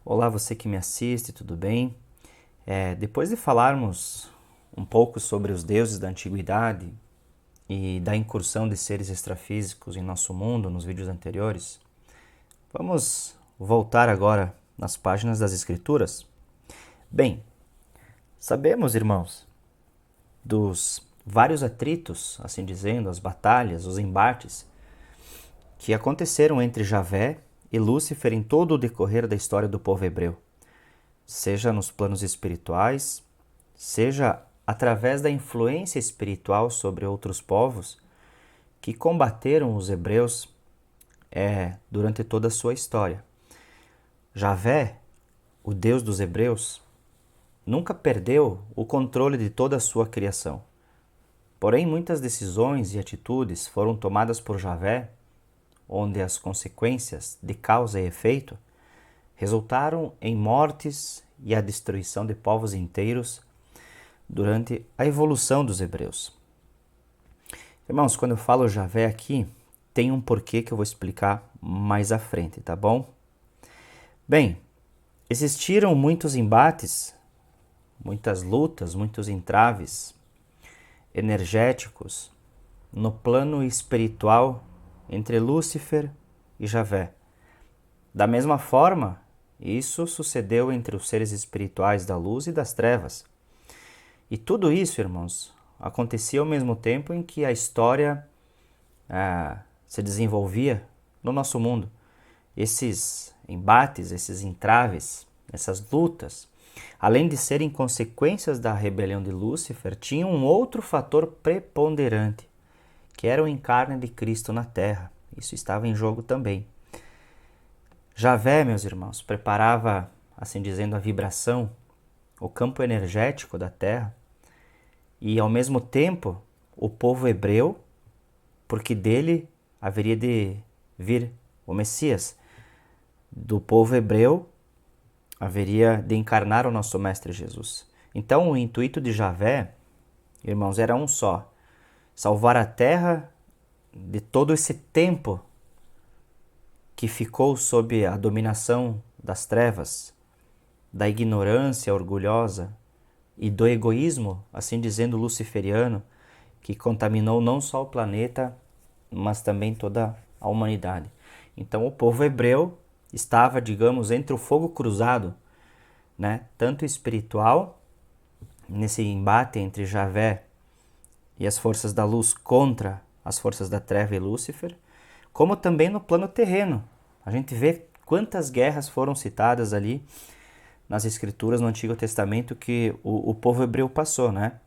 Olá, você que me assiste, tudo bem? Depois de falarmos um pouco sobre os deuses da antiguidade e da incursão de seres extrafísicos em nosso mundo nos vídeos anteriores, vamos voltar agora nas páginas das Escrituras. Bem, sabemos, irmãos, dos vários atritos, assim dizendo, as batalhas, os embates que aconteceram entre Javé e Lúcifer em todo o decorrer da história do povo hebreu, seja nos planos espirituais, seja através da influência espiritual sobre outros povos que combateram os hebreus durante toda a sua história. Javé, o Deus dos hebreus, nunca perdeu o controle de toda a sua criação. Porém, muitas decisões e atitudes foram tomadas por Javé, onde as consequências de causa e efeito resultaram em mortes e a destruição de povos inteiros durante a evolução dos hebreus. Irmãos, quando eu falo Javé aqui, tem um porquê que eu vou explicar mais à frente, tá bom? Bem, existiram muitos embates, muitas lutas, muitos entraves energéticos no plano espiritual entre Lúcifer e Javé. Da mesma forma, isso sucedeu entre os seres espirituais da luz e das trevas. E tudo isso, irmãos, acontecia ao mesmo tempo em que a história se desenvolvia no nosso mundo. Esses embates, esses entraves, essas lutas, além de serem consequências da rebelião de Lúcifer, tinham um outro fator preponderante, que era o encarne de Cristo na terra. Isso estava em jogo também. Javé, meus irmãos, preparava, assim dizendo, a vibração, o campo energético da terra, e ao mesmo tempo o povo hebreu, porque dele haveria de vir o Messias. Do povo hebreu haveria de encarnar o nosso Mestre Jesus. Então o intuito de Javé, irmãos, era um só: salvar a terra de todo esse tempo que ficou sob a dominação das trevas, da ignorância orgulhosa e do egoísmo, assim dizendo, luciferiano, que contaminou não só o planeta, mas também toda a humanidade. Então o povo hebreu estava, digamos, entre o fogo cruzado, né? Tanto espiritual, nesse embate entre Javé e as forças da luz contra as forças da treva e Lúcifer, como também no plano terreno. A gente vê quantas guerras foram citadas ali nas Escrituras no Antigo Testamento que o povo hebreu passou, né?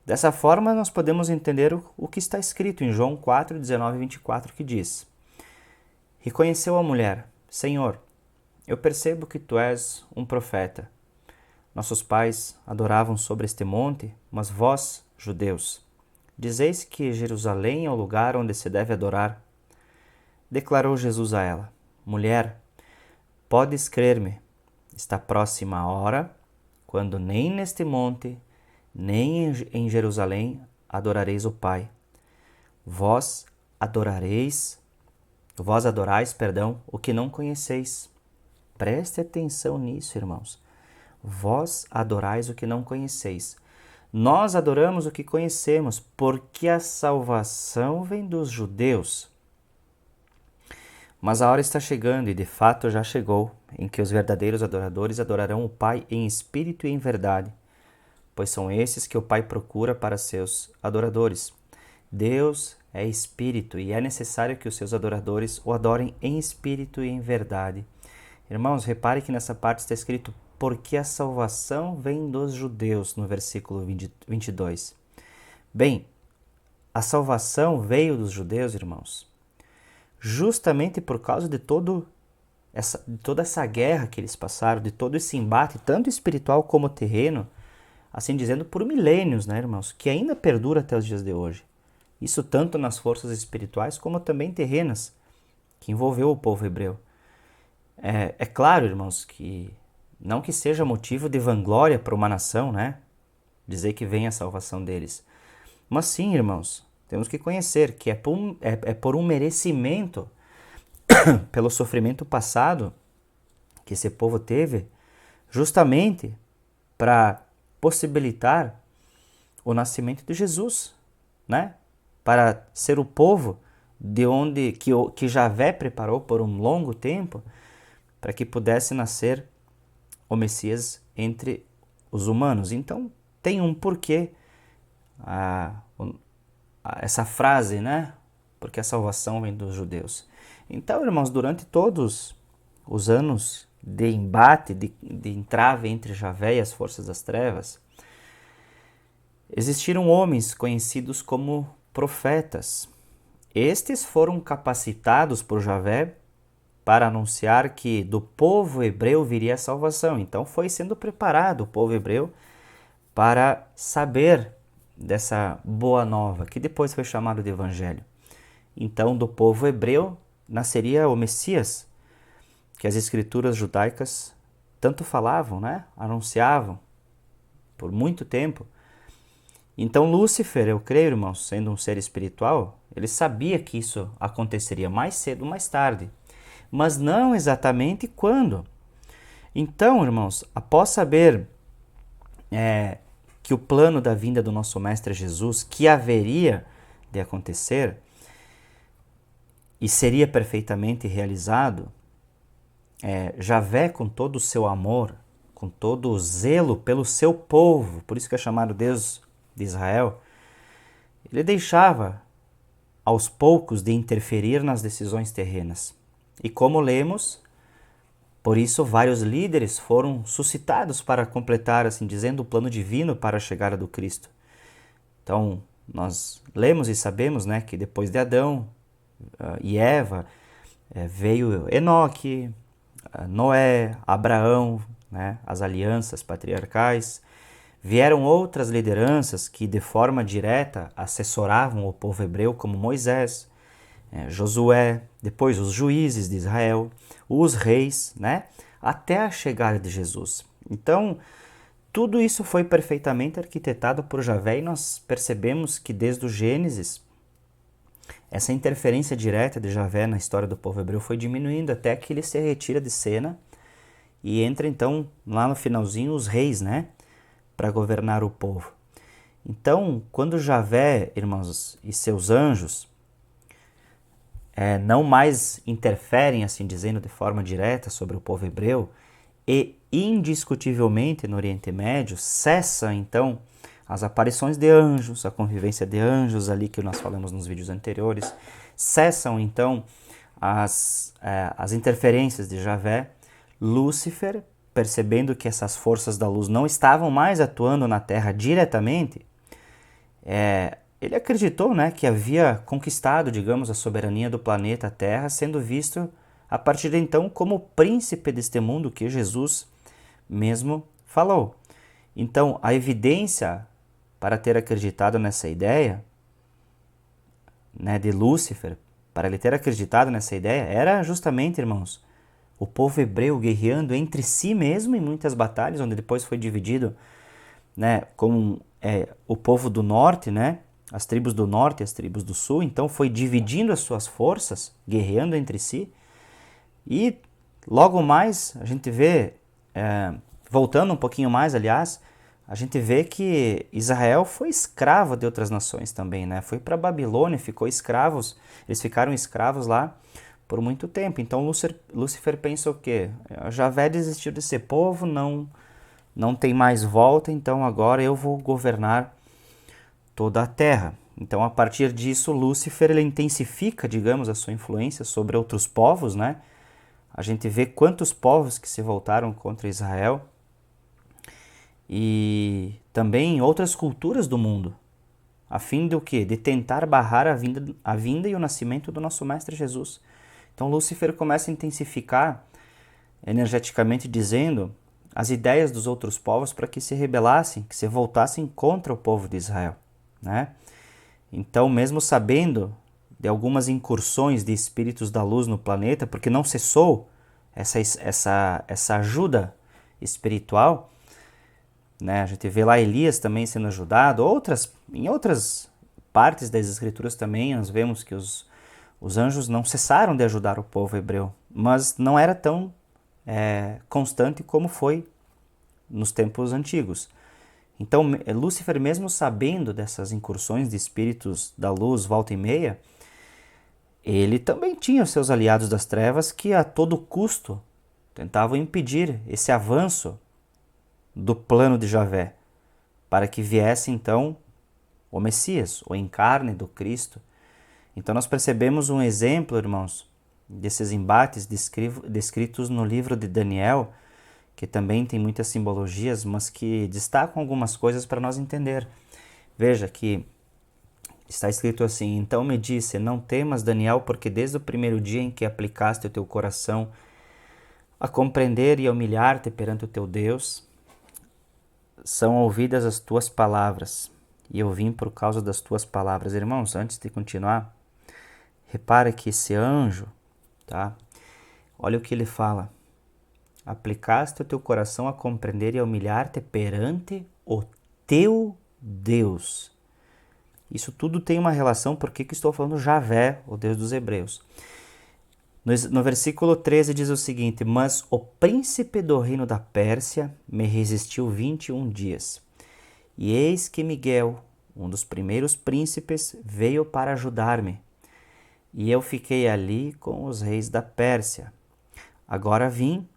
Dessa forma, nós podemos entender o que está escrito em João 4, 19 e 24, que diz: Reconheceu a mulher: Senhor, eu percebo que tu és um profeta. Nossos pais adoravam sobre este monte, mas vós, judeus, dizeis que Jerusalém é o lugar onde se deve adorar. Declarou Jesus a ela: Mulher, podes crer-me, está próxima a hora, quando nem neste monte, nem em Jerusalém adorareis o Pai. Vós adorais, o que não conheceis. Preste atenção nisso, irmãos. Vós adorais o que não conheceis. Nós adoramos o que conhecemos, porque a salvação vem dos judeus. Mas a hora está chegando, e de fato já chegou, em que os verdadeiros adoradores adorarão o Pai em espírito e em verdade, pois são esses que o Pai procura para seus adoradores. Deus é espírito e é necessário que os seus adoradores o adorem em espírito e em verdade. Irmãos, repare que nessa parte está escrito: porque a salvação vem dos judeus, no versículo 22. Bem, a salvação veio dos judeus, irmãos, justamente por causa de toda essa guerra que eles passaram, de todo esse embate, tanto espiritual como terreno, assim dizendo, por milênios, né, irmãos, que ainda perdura até os dias de hoje. Isso tanto nas forças espirituais como também terrenas, que envolveu o povo hebreu. É claro, irmãos, que não que seja motivo de vanglória para uma nação, né, dizer que vem a salvação deles. Mas sim, irmãos, temos que conhecer que é por um merecimento pelo sofrimento passado que esse povo teve justamente para possibilitar o nascimento de Jesus, né? Para ser o povo de onde que Javé preparou por um longo tempo para que pudesse nascer o Messias entre os humanos. Então tem um porquê essa frase, né? Porque a salvação vem dos judeus. Então, irmãos, durante todos os anos de embate, de entrave entre Javé e as forças das trevas, existiram homens conhecidos como profetas. Estes foram capacitados por Javé para anunciar que do povo hebreu viria a salvação. Então foi sendo preparado o povo hebreu para saber dessa boa nova, que depois foi chamado de evangelho. Então do povo hebreu nasceria o Messias, que as escrituras judaicas tanto falavam, né? Anunciavam por muito tempo. Então Lúcifer, eu creio, irmãos, sendo um ser espiritual, ele sabia que isso aconteceria mais cedo ou mais tarde, mas não exatamente quando. Então, irmãos, após saber que o plano da vinda do nosso Mestre Jesus, que haveria de acontecer e seria perfeitamente realizado, Javé, com todo o seu amor, com todo o zelo pelo seu povo, por isso que é chamado Deus de Israel, ele deixava aos poucos de interferir nas decisões terrenas. E como lemos, por isso vários líderes foram suscitados para completar, assim dizendo, o plano divino para a chegada do Cristo. Então, nós lemos e sabemos, né, que depois de Adão e Eva, veio Enoque, Noé, Abraão, né, as alianças patriarcais. Vieram outras lideranças que de forma direta assessoravam o povo hebreu, como Moisés, Josué, depois os juízes de Israel, os reis, né, até a chegada de Jesus. Então, tudo isso foi perfeitamente arquitetado por Javé e nós percebemos que desde o Gênesis, essa interferência direta de Javé na história do povo hebreu foi diminuindo até que ele se retira de cena e entra então lá no finalzinho os reis, né, para governar o povo. Então, quando Javé, irmãos, e seus anjos não mais interferem, assim dizendo, de forma direta sobre o povo hebreu e indiscutivelmente no Oriente Médio, cessa então as aparições de anjos, a convivência de anjos ali que nós falamos nos vídeos anteriores, cessam então as interferências de Javé. Lúcifer, percebendo que essas forças da luz não estavam mais atuando na Terra diretamente, ele acreditou, né, que havia conquistado, digamos, a soberania do planeta Terra, sendo visto a partir de então como príncipe deste mundo que Jesus mesmo falou. Então, a evidência para ter acreditado nessa ideia, né, de Lúcifer, para ele ter acreditado nessa ideia, era justamente, irmãos, o povo hebreu guerreando entre si mesmo em muitas batalhas, onde depois foi dividido, né, como o povo do norte, né, as tribos do norte e as tribos do sul, então foi dividindo as suas forças, guerreando entre si, e logo mais a gente vê, voltando um pouquinho mais, aliás, a gente vê que Israel foi escravo de outras nações também, né? Foi para Babilônia, eles ficaram escravos lá por muito tempo. Então Lúcifer pensa o quê? Javé desistiu de ser povo, não tem mais volta, então agora eu vou governar toda a terra. Então a partir disso Lúcifer ele intensifica, digamos, a sua influência sobre outros povos, né? A gente vê quantos povos que se voltaram contra Israel e também outras culturas do mundo, a fim de o quê? De tentar barrar a vinda e o nascimento do nosso Mestre Jesus. Então Lúcifer começa a intensificar, energeticamente dizendo, as ideias dos outros povos para que se rebelassem, que se voltassem contra o povo de Israel, né? Então, mesmo sabendo de algumas incursões de espíritos da luz no planeta, porque não cessou essa ajuda espiritual, né? A gente vê lá Elias também sendo ajudado, em outras partes das escrituras também nós vemos que os anjos não cessaram de ajudar o povo hebreu, mas não era tão constante como foi nos tempos antigos. Então, Lúcifer, mesmo sabendo dessas incursões de espíritos da luz volta e meia, ele também tinha os seus aliados das trevas que a todo custo tentavam impedir esse avanço do plano de Javé, para que viesse então o Messias, o encarne do Cristo. Então nós percebemos um exemplo, irmãos, desses embates descritos no livro de Daniel, que também tem muitas simbologias, mas que destacam algumas coisas para nós entender. Veja que está escrito assim: então me disse, não temas, Daniel, porque desde o primeiro dia em que aplicaste o teu coração a compreender e a humilhar-te perante o teu Deus, são ouvidas as tuas palavras, e eu vim por causa das tuas palavras. Irmãos, antes de continuar, repara que esse anjo, tá? Olha o que ele fala: aplicaste o teu coração a compreender e a humilhar-te perante o teu Deus. Isso tudo tem uma relação, por que estou falando Javé, o Deus dos hebreus. No versículo 13 diz o seguinte: mas o príncipe do reino da Pérsia me resistiu 21 dias. E eis que Miguel, um dos primeiros príncipes, veio para ajudar-me. E eu fiquei ali com os reis da Pérsia. Agora vim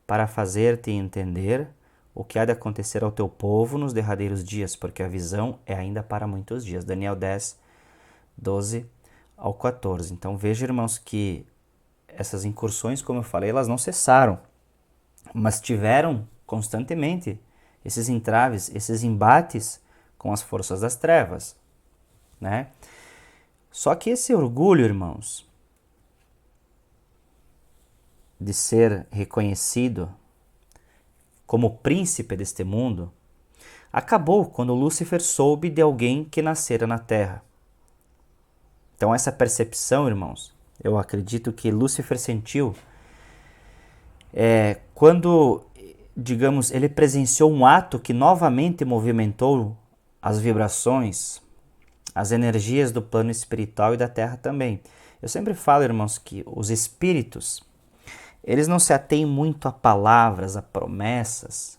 para fazer-te entender o que há de acontecer ao teu povo nos derradeiros dias, porque a visão é ainda para muitos dias. Daniel 10, 12 ao 14. Então veja, irmãos, que essas incursões, como eu falei, elas não cessaram, mas tiveram constantemente esses entraves, esses embates com as forças das trevas, né? Só que esse orgulho, irmãos, de ser reconhecido como príncipe deste mundo, acabou quando Lúcifer soube de alguém que nascera na terra. Então essa percepção, irmãos, eu acredito que Lúcifer sentiu quando, digamos, ele presenciou um ato que novamente movimentou as vibrações, as energias do plano espiritual e da terra também. Eu sempre falo, irmãos, que os espíritos, eles não se atêm muito a palavras, a promessas,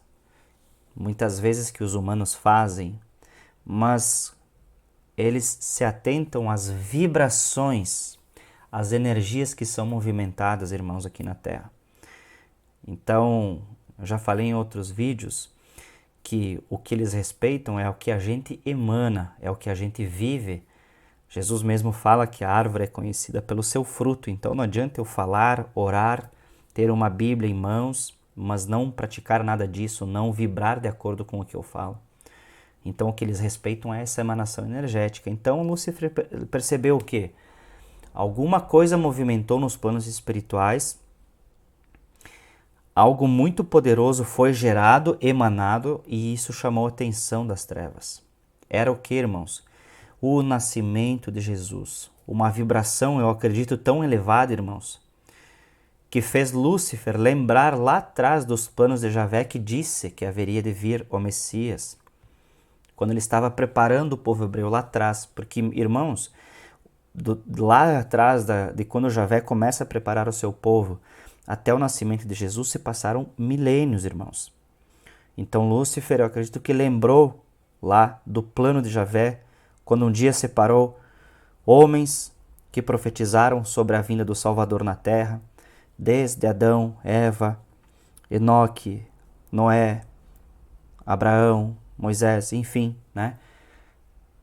muitas vezes que os humanos fazem, mas eles se atentam às vibrações, às energias que são movimentadas, irmãos, aqui na Terra. Então, eu já falei em outros vídeos que o que eles respeitam é o que a gente emana, é o que a gente vive. Jesus mesmo fala que a árvore é conhecida pelo seu fruto, então não adianta eu falar, orar, ter uma Bíblia em mãos, mas não praticar nada disso, não vibrar de acordo com o que eu falo. Então o que eles respeitam é essa emanação energética. Então Lúcifer percebeu o quê? Alguma coisa movimentou nos planos espirituais, algo muito poderoso foi gerado, emanado, e isso chamou a atenção das trevas. Era o que, irmãos? O nascimento de Jesus. Uma vibração, eu acredito, tão elevada, irmãos, que fez Lúcifer lembrar lá atrás dos planos de Javé, que disse que haveria de vir o Messias, quando ele estava preparando o povo hebreu lá atrás. Porque, irmãos, lá atrás de quando Javé começa a preparar o seu povo até o nascimento de Jesus, se passaram milênios, irmãos. Então Lúcifer, eu acredito que lembrou lá do plano de Javé, quando um dia separou homens que profetizaram sobre a vinda do Salvador na terra, desde Adão, Eva, Enoque, Noé, Abraão, Moisés, enfim, né?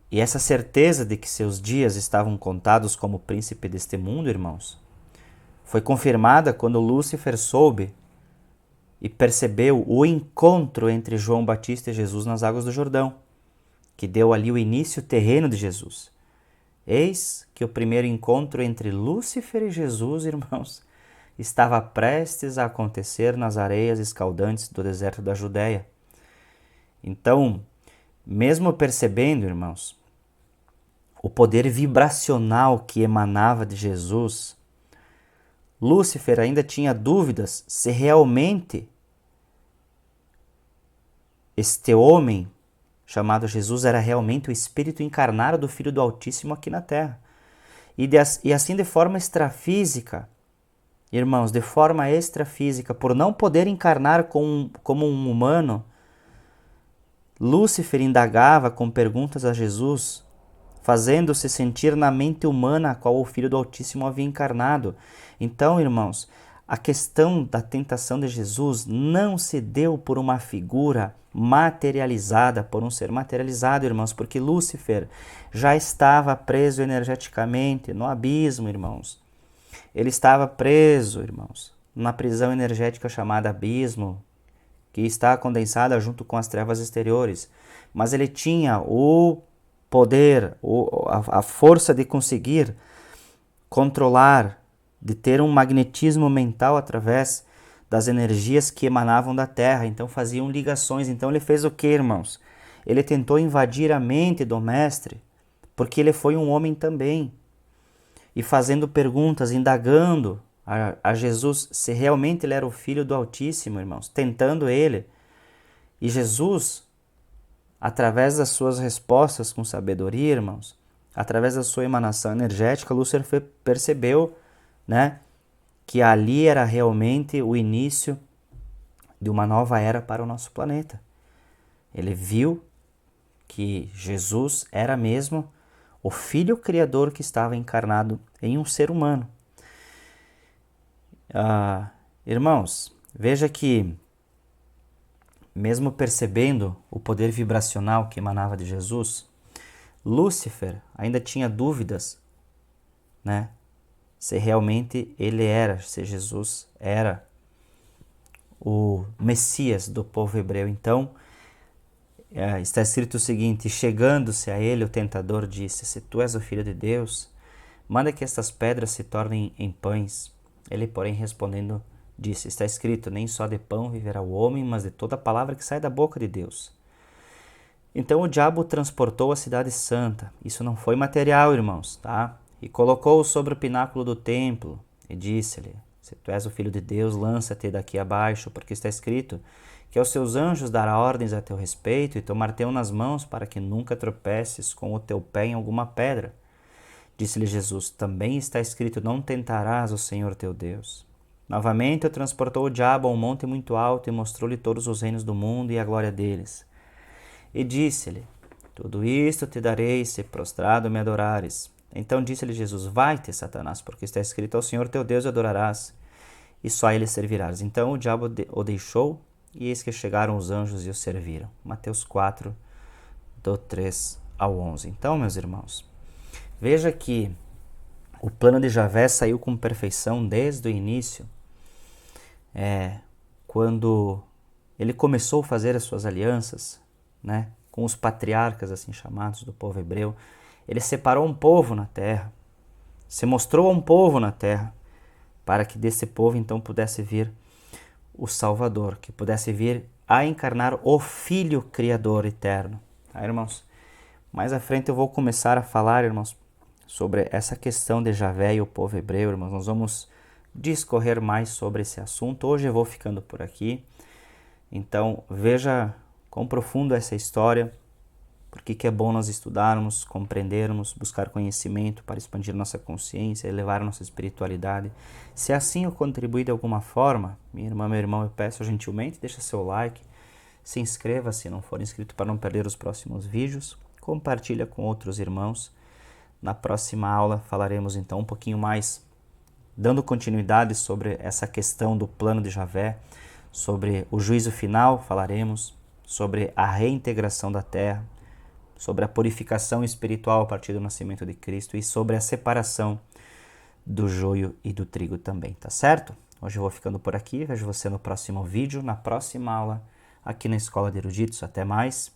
E essa certeza de que seus dias estavam contados como príncipe deste mundo, irmãos, foi confirmada quando Lúcifer soube e percebeu o encontro entre João Batista e Jesus nas águas do Jordão, que deu ali o início terreno de Jesus. Eis que o primeiro encontro entre Lúcifer e Jesus, irmãos, estava prestes a acontecer nas areias escaldantes do deserto da Judéia. Então, mesmo percebendo, irmãos, o poder vibracional que emanava de Jesus, Lúcifer ainda tinha dúvidas se realmente este homem chamado Jesus era realmente o Espírito encarnado do Filho do Altíssimo aqui na Terra. E assim, de forma extrafísica, irmãos, de forma extrafísica, por não poder encarnar como um humano, Lúcifer indagava com perguntas a Jesus, fazendo-se sentir na mente humana a qual o Filho do Altíssimo havia encarnado. Então, irmãos, a questão da tentação de Jesus não se deu por uma figura materializada, por um ser materializado, irmãos, porque Lúcifer já estava preso energeticamente no abismo, irmãos. Ele estava preso, irmãos, numa prisão energética chamada abismo, que está condensada junto com as trevas exteriores. Mas ele tinha o poder, a força de conseguir controlar, de ter um magnetismo mental através das energias que emanavam da Terra. Então faziam ligações. Então ele fez o que, irmãos? Ele tentou invadir a mente do Mestre, porque ele foi um homem também. E fazendo perguntas, indagando a Jesus se realmente ele era o Filho do Altíssimo, irmãos, tentando ele. E Jesus, através das suas respostas com sabedoria, irmãos, através da sua emanação energética, Lúcifer percebeu, né, que ali era realmente o início de uma nova era para o nosso planeta. Ele viu que Jesus era mesmo o Filho Criador que estava encarnado em um ser humano. Irmãos, veja que, mesmo percebendo o poder vibracional que emanava de Jesus, Lúcifer ainda tinha dúvidas, né? Se realmente ele era, se Jesus era o Messias do povo hebreu. Então, está escrito o seguinte: chegando-se a ele, o tentador disse: se tu és o Filho de Deus, manda que estas pedras se tornem em pães. Ele, porém, respondendo, disse: está escrito, nem só de pão viverá o homem, mas de toda palavra que sai da boca de Deus. Então o diabo transportou a cidade santa. Isso não foi material, irmãos, tá? E colocou-o sobre o pináculo do templo e disse-lhe: se tu és o Filho de Deus, lança-te daqui abaixo, porque está escrito que aos seus anjos dará ordens a teu respeito e tomar-te-ão nas mãos para que nunca tropeces com o teu pé em alguma pedra. Disse-lhe Jesus: também está escrito, não tentarás o Senhor teu Deus. Novamente o transportou o diabo a um monte muito alto e mostrou-lhe todos os reinos do mundo e a glória deles. E disse-lhe: tudo isto te darei se prostrado me adorares. Então disse-lhe Jesus: vai-te, Satanás, porque está escrito, ao Senhor teu Deus adorarás, e só a ele servirás. Então o diabo o deixou, e eis que chegaram os anjos e o serviram. Mateus 4, do 3 ao 11. Então, meus irmãos, veja que o plano de Javé saiu com perfeição desde o início, quando ele começou a fazer as suas alianças, né, com os patriarcas, assim chamados, do povo hebreu. Ele separou um povo na terra, se mostrou a um povo na terra, para que desse povo então pudesse vir o Salvador, que pudesse vir a encarnar o Filho Criador eterno. Tá, irmãos? Mais à frente eu vou começar a falar, irmãos, sobre essa questão de Javé e o povo hebreu, irmãos. Nós vamos discorrer mais sobre esse assunto. Hoje eu vou ficando por aqui. Então, veja quão profundo é essa história, porque que é bom nós estudarmos, compreendermos, buscar conhecimento para expandir nossa consciência, elevar nossa espiritualidade. Se assim eu contribuir de alguma forma, minha irmã, meu irmão, eu peço gentilmente, deixa seu like, se inscreva se não for inscrito para não perder os próximos vídeos, compartilha com outros irmãos. Na próxima aula falaremos então um pouquinho mais, dando continuidade sobre essa questão do plano de Javé, sobre o juízo final, falaremos sobre a reintegração da terra, sobre a purificação espiritual a partir do nascimento de Cristo e sobre a separação do joio e do trigo também, tá certo? Hoje eu vou ficando por aqui, vejo você no próximo vídeo, na próxima aula, aqui na Escola de Eruditos. Até mais!